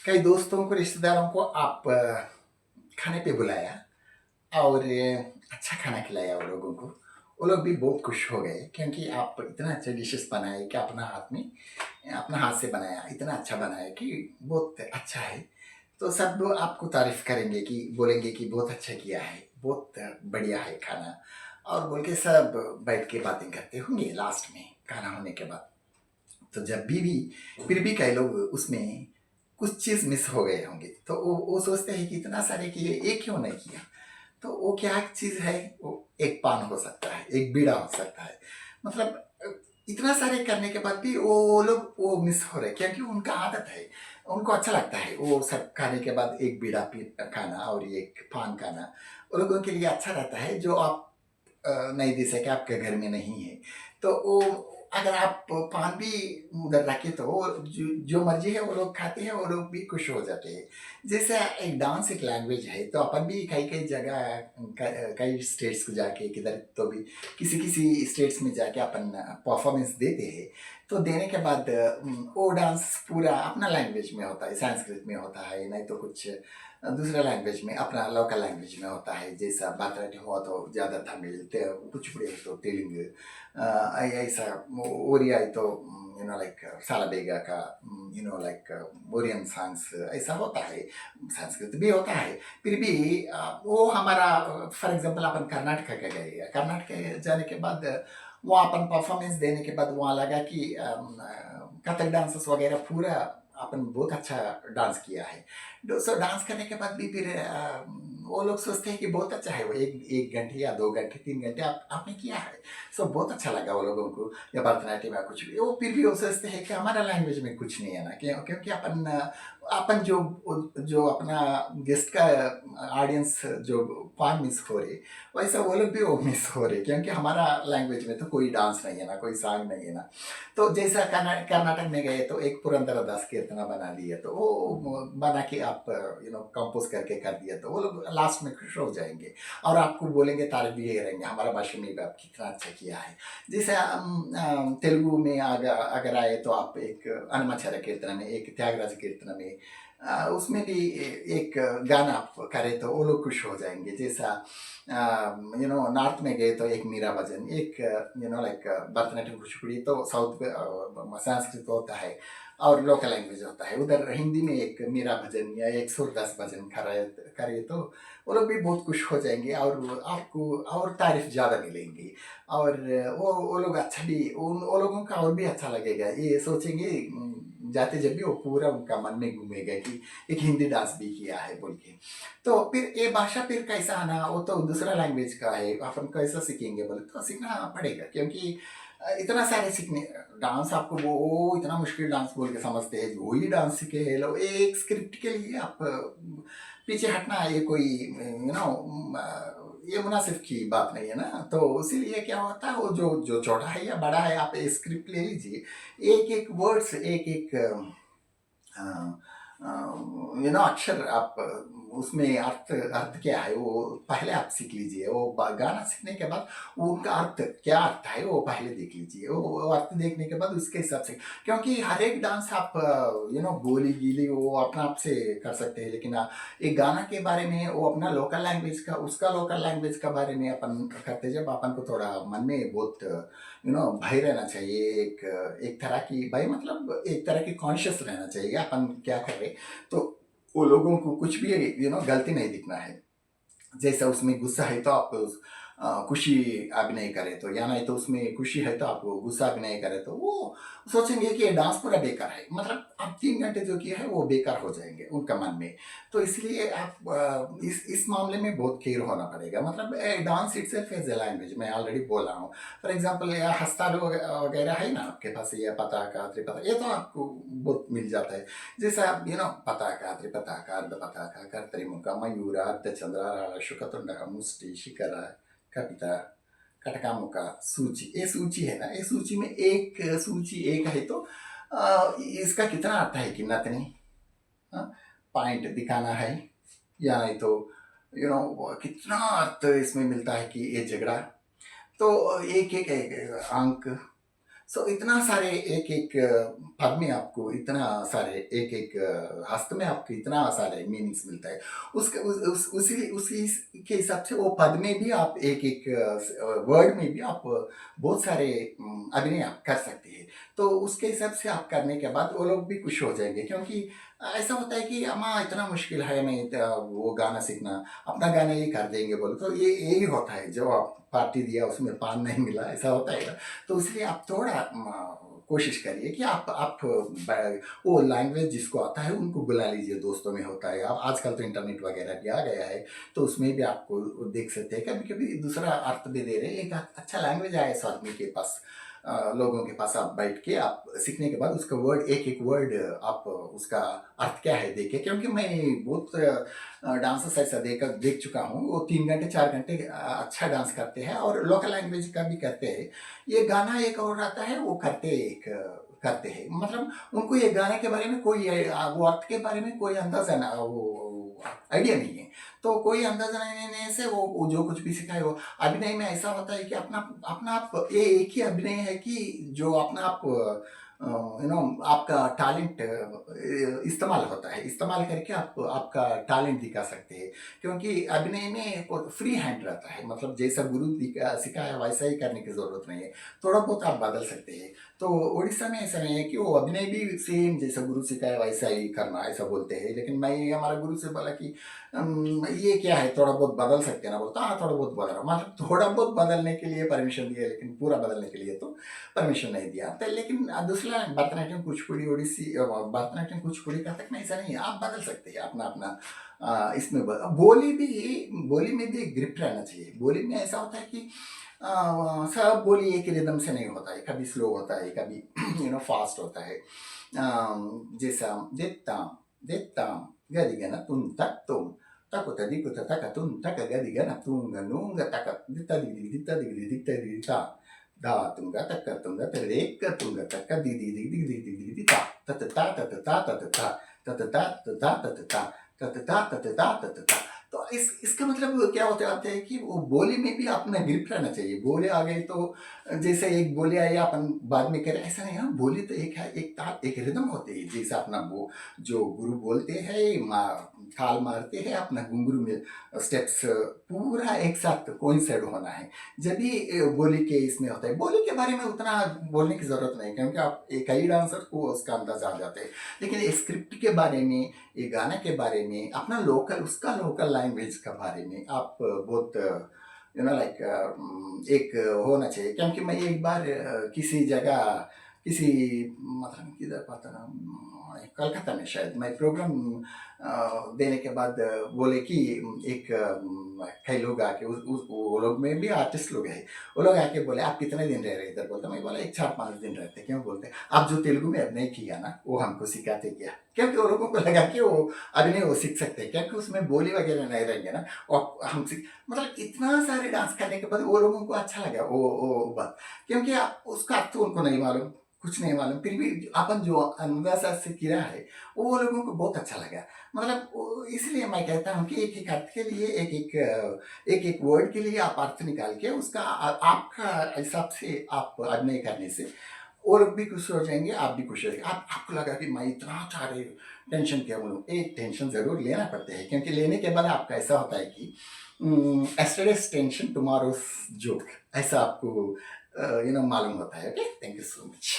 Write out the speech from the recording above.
कई दोस्तों को, रिश्तेदारों को आप खाने पे बुलाया और अच्छा खाना खिलाया वो लोगों को। वो लोग भी बहुत खुश हो गए क्योंकि आप इतना अच्छा डिशेस बनाए कि अपना हाथ से बनाया, इतना अच्छा बनाया कि बहुत अच्छा है। तो सब आपको तारीफ करेंगे कि बोलेंगे कि बहुत अच्छा किया है, बहुत बढ़िया है खाना, और बोल के सब बैठ के बातें करते होंगे लास्ट में खाना होने के बाद। तो जब भी फिर भी कई लोग उसमें कुछ चीज़ मिस हो गए होंगे, तो वो सोचते हैं कि इतना सारे किए, एक क्यों नहीं किया। तो वो क्या चीज़ है, वो एक पान हो सकता है, एक बीड़ा हो सकता है। मतलब इतना सारे करने के बाद भी वो लोग वो मिस हो रहे, क्योंकि उनका आदत है, उनको अच्छा लगता है वो सब खाने के बाद एक बीड़ा पी खाना और एक पान खाना। वो लोगों के लिए अच्छा रहता है, जो आप नहीं दे सके, आपके घर में नहीं है। तो वो अगर आप पान भी उधर रखे तो जो मर्जी है वो लोग खाते हैं, वो लोग भी खुश हो जाते हैं। जैसे एक डांस एक लैंग्वेज है, तो अपन भी कई कई जगह कई स्टेट्स को जाके किधर तो भी किसी किसी स्टेट्स में जाके अपन परफॉर्मेंस देते हैं। तो देने के बाद वो डांस पूरा अपना लैंग्वेज में होता है, संस्कृत में होता है, नहीं तो कुछ दूसरा लैंग्वेज में, अपना लोकल लैंग्वेज में होता है। जैसा भरतनाट्यम हुआ तो ज़्यादा तमिल, कुचिपुड़ी है तो तेलुगु, ऐसा ओरिया है तो लाइक सालाबेगा का, लाइक ओरियन सॉन्ग्स, ऐसा होता है। संस्कृत भी होता है। फिर भी वो हमारा, फॉर एग्जांपल अपन कर्नाटक के गए, कर्नाटक जाने के बाद वहाँ अपन परफॉर्मेंस देने के बाद वहाँ लगा कि कथक डांसेस वगैरह पूरा अपन बहुत अच्छा डांस किया है। सो डांस करने के बाद भी फिर वो लोग सोचते हैं कि बहुत अच्छा है, वो एक एक घंटे या 2 घंटे 3 घंटे आपने किया है। सो बहुत अच्छा लगा वो लोगों को, या भरतनाट्यम या कुछ भी, वो फिर भी वो सोचते हैं कि हमारा लैंग्वेज में कुछ नहीं है ना, क्योंकि अपन जो जो अपना गेस्ट का ऑडियंस जो फॉर्म मिस हो रहे, वैसा वो लोग भी वो मिस हो रहे, क्योंकि हमारा लैंग्वेज में तो कोई डांस नहीं है ना, कोई सॉन्ग नहीं है ना। तो जैसा कर्नाटक में गए तो एक पुरंदरदास कीर्तना बना दिया, तो वो बना के आप कंपोज करके कर दिया, तो वो लोग लास्ट में खुश हो जाएंगे और आपको बोलेंगे, तारीफ भी करेंगे, हमारा भाषा में भी आप कितना अच्छा किया है। जैसे तेलुगु में अगर आए तो आप एक अन्नमाचार्य कीर्तन में, एक त्यागराज कीर्तन में, उसमें भी एक गाना आप करें तो वो लोग खुश हो जाएंगे। जैसा नॉर्थ में गए तो एक मीरा भजन, एक लाइक भरतनाट्यम कुचिपुड़ी तो साउथ संस्कृत होता है और लोकल लैंग्वेज होता है। उधर हिंदी में एक मीरा भजन या एक सूरदास भजन करे तो वो लोग भी बहुत खुश हो जाएंगे और आपको और तारीफ ज़्यादा मिलेंगी। और वो लोग अच्छा भी, वो लोगों का और भी अच्छा लगेगा, ये सोचेंगे जाते जब भी वो पूरा उनका मन में घूमेगा कि एक हिंदी डांस भी किया है बोल के। तो फिर ये भाषा फिर कैसा आना, वो तो दूसरा लैंग्वेज का है, अपन कैसा सीखेंगे बोले तो सीखना पड़ेगा, क्योंकि इतना सारे सीखने डांस आपको वो इतना मुश्किल डांस बोल के समझते हैं, वही डांस सीखे है लोग, एक स्क्रिप्ट के लिए आप पीछे हटना, ये कोई ये मुनासिब की बात नहीं है ना। तो इसीलिए क्या होता है, वो जो जो छोटा है या बड़ा है, आप स्क्रिप्ट ले लीजिए, एक एक वर्ड्स, एक एक अक्षर आप उसमें अर्थ अर्थ क्या है वो पहले आप सीख लीजिए। वो गाना सीखने के बाद वो उनका अर्थ क्या अर्थ है वो पहले देख लीजिए, वो अर्थ देखने के बाद उसके हिसाब से, क्योंकि हर एक डांस आप गोली गीली वो अपना आप से कर सकते हैं, लेकिन एक गाना के बारे में वो अपना लोकल लैंग्वेज का, उसका लोकल लैंग्वेज के बारे में अपन करते, जब अपन को थोड़ा मन में बहुत भय रहना चाहिए, एक एक तरह की भय, मतलब एक तरह की कॉन्शियस रहना चाहिए अपन क्या कर रहे। तो वो लोगों को कुछ भी गलती नहीं दिखना है। जैसा उसमें गुस्सा है तो आप खुशी अभिनय करें, तो या नहीं तो उसमें खुशी है तो आप गुस्सा अभिनय करें, तो वो सोचेंगे कि ये डांस पूरा बेकार है, मतलब आप 3 घंटे जो किया है वो बेकार हो जाएंगे उनका मन में। तो इसलिए आप इस मामले में बहुत केयर होना पड़ेगा। मतलब dance itself as a language, मैं ऑलरेडी बोला हूँ। फॉर एग्जाम्पल हस्ताल वगैरह है ना आपके पास, ये पताका त्रिपताका, ये तो आपको बहुत मिल जाता है। जैसा पताका त्रिपताका अर्धपताका कर्तरिमुख मयूर अर्धचंद्र शुकतुंड मुष्टि शिखर कपिता कटकामुख सूची, ये सूची है ना, ये सूची में एक सूची एक है तो इसका कितना अर्थ है कि नतनी पॉइंट दिखाना है, या नहीं तो कितना अर्थ इसमें मिलता है कि ये झगड़ा, तो एक एक अंक। सो इतना सारे एक-एक पद में आपको इतना सारे एक-एक हस्त में आपको इतना सारे मीनिंग्स मिलता है। उसके उसी के हिसाब से वो पद में भी आप एक-एक वर्ड में भी आप बहुत सारे अभिनय आप कर सकते हैं। तो उसके हिसाब से आप करने के बाद वो लोग भी खुश हो जाएँगे, क्योंकि ऐसा होता है कि अम्मा इतना मुश्किल है मैं वो गाना सीखना, अपना गाना ये कर देंगे बोले तो ये यही होता है, जो आप पार्टी दिया उसमें पान नहीं मिला, ऐसा होता है ना। तो इसलिए आप थोड़ा कोशिश करिए कि आप वो लैंग्वेज जिसको आता है उनको बुला लीजिए, दोस्तों में होता है। अब आजकल तो इंटरनेट वगैरह भी आ गया है, तो उसमें भी आपको देख सकते हैं, कभी कभी दूसरा अर्थ भी दे रहे हैं। एक अच्छा लैंग्वेज आया इस आदमी के पास, लोगों के पास आप बैठ के आप सीखने के बाद उसका वर्ड एक एक वर्ड आप उसका अर्थ क्या है देखे, क्योंकि मैं बहुत डांसर्स ऐसा देख चुका हूँ, वो 3 घंटे 4 घंटे अच्छा डांस करते हैं और लोकल लैंग्वेज का भी करते हैं। ये गाना एक और आता है, वो करते हैं, मतलब उनको ये गाने के बारे में कोई वो अर्थ के बारे में कोई अंदाजा ना, वो आइडिया नहीं है। तो कोई अंदाजा नहीं रहने से वो जो कुछ भी सीखा है वो अभिनय में ऐसा होता है कि अपना अपना आप ये एक ही अभिनय है कि जो अपना आप आपका टैलेंट इस्तेमाल होता है, इस्तेमाल करके आप आपका टैलेंट दिखा सकते हैं। क्योंकि अभिनय में फ्री हैंड रहता है, मतलब जैसा गुरु सिखाया वैसा ही करने की जरूरत नहीं है, थोड़ा बहुत आप बदल सकते हैं। तो उड़ीसा में ऐसा नहीं है कि वो अभिनय भी सेम जैसा गुरु सिखाया वैसा ही करना, ऐसा बोलते हैं। लेकिन मैं हमारा गुरु से बोला कि ये क्या है, थोड़ा बहुत बदल सकते हैं ना, बोलता हाँ थोड़ा बहुत बदल, मतलब थोड़ा बहुत बदलने के लिए परमिशन दिया, लेकिन पूरा बदलने के लिए तो परमिशन नहीं दिया। तो लेकिन दूसरा भरतनाट्यम कुचिपुड़ी ओडिसी भरतनाट्यम कुचिपुड़ी का तक नहीं, ऐसा नहीं है, आप बदल सकते हैं अपना अपना इसमें बोली में भी ग्रिप रहना चाहिए। बोली में ऐसा होता है कि सब बोली एक रिदम से नहीं होता है, कभी स्लो होता है, कभी फास्ट होता है। जैसा देताम देताम गदिगना तुम तक तुम तको तदिको तका तुम तक गदिगना तुंग नूंग तक दिता दिदी दिता दिदी दिता दिता दा तुंगा तक तुंगा तरेक तुंगा तक दीदी दीदी दीदी दीदी ता ततता ततता ततता ततता ततता ततता ततता ततता ततता। तो इसका मतलब क्या होता है कि वो बोली में भी अपना ग्रिप रहना चाहिए। बोले आ गई तो जैसे एक बोली आई अपन बाद में करें, ऐसा नहीं। हाँ, बोली तो एक है, एक ताल एक रिदम होती है, जैसे अपना वो जो गुरु बोलते हैं ताल मारते हैं, अपना घुंघरू में स्टेप्स पूरा एक साथ कोइंसाइड होना है, जब भी बोली के इसमें होता है। बोली के बारे में उतना बोलने की जरूरत नहीं, क्योंकि आप कई डांसर को उसका अंदाजा आ जाता है। लेकिन स्क्रिप्ट के बारे में, ये गाने के बारे में, अपना लोकल उसका लोकल लैंग्वेज के बारे में आप बहुत लाइक एक होना चाहिए। क्योंकि मैं एक बार किसी जगह किसी मतलब किधर पता ना, कलकत्ता में शायद मैं प्रोग्राम देने के बाद बोले कि एक कई लोग आके वो लोग में भी आर्टिस्ट लोग हैं, वो लोग आके बोले आप कितने दिन रह रहे इधर, बोलते मैं बोला एक 4-5 दिन रहते। क्यों बोलते आप जो तेलुगु में अभिनय किया ना वो हमको सिखाते क्या, क्योंकि वो लोगों को लगा कि वो अभिनय वो सीख सकते हैं, क्योंकि उसमें बोली वगैरह नहीं रहेंगे ना। और हम सीख मतलब इतना सारे डांस करने के बाद वो लोगों को अच्छा लगा वो बात, क्योंकि उसका अर्थ उनको नहीं मालूम, कुछ नहीं मालूम, फिर भी अपन जो अंदाजा से किया है वो लोगों को बहुत अच्छा लगा। मतलब इसलिए मैं कहता हूँ कि एक एक अर्थ के लिए एक एक वर्ड के लिए आप अर्थ निकाल के उसका आपका हिसाब से आप अभिनय करने से वो लोग भी खुश हो जाएंगे, आप भी खुश हो जाएंगे। आपको लगा कि मैं इतना सारे टेंशन क्यों लूँ, एक टेंशन जरूर लेना पड़ता है, क्योंकि लेने के बाद आपका ऐसा होता है कि yesterday's टेंशन टुमारो's जोक, ऐसा आपको मालूम होता है। Okay, thank you so much.